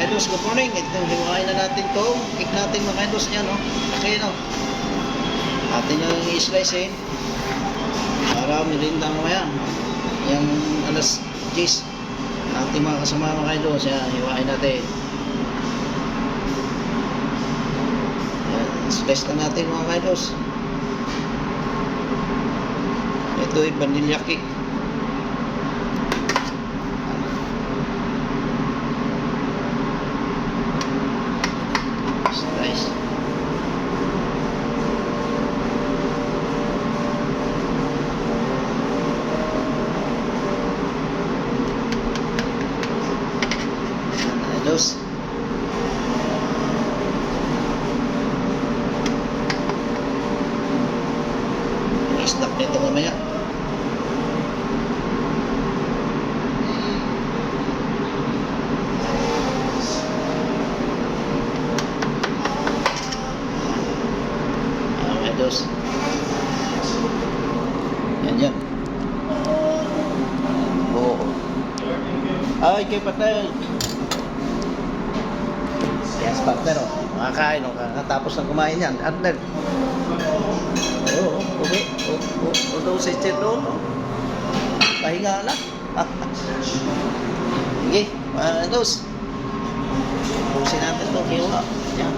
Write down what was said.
Idol, good morning. Ito, hiwain na natin to. Cake natin mga idol niya, no? Kasi, no? Atin yung i-slice, para merinda mamaya. Yung alas 10. Ating mga kasama mga idol, siya, hiwain natin. Yan, slice na natin mga idol. Ito ay vanilla cake. Slice. Dos. I-stop nito mamaya. Dos. Yan. Oo. Ay, kay patay. Yes, partner, oh. Makakain, oh. Kakatapos ng kumain yan. Partner. Oo, okay. O daw si Chet doon, oh. Pahinga na. Sige, dos. Pusin natin ito. Kiwa. Yan.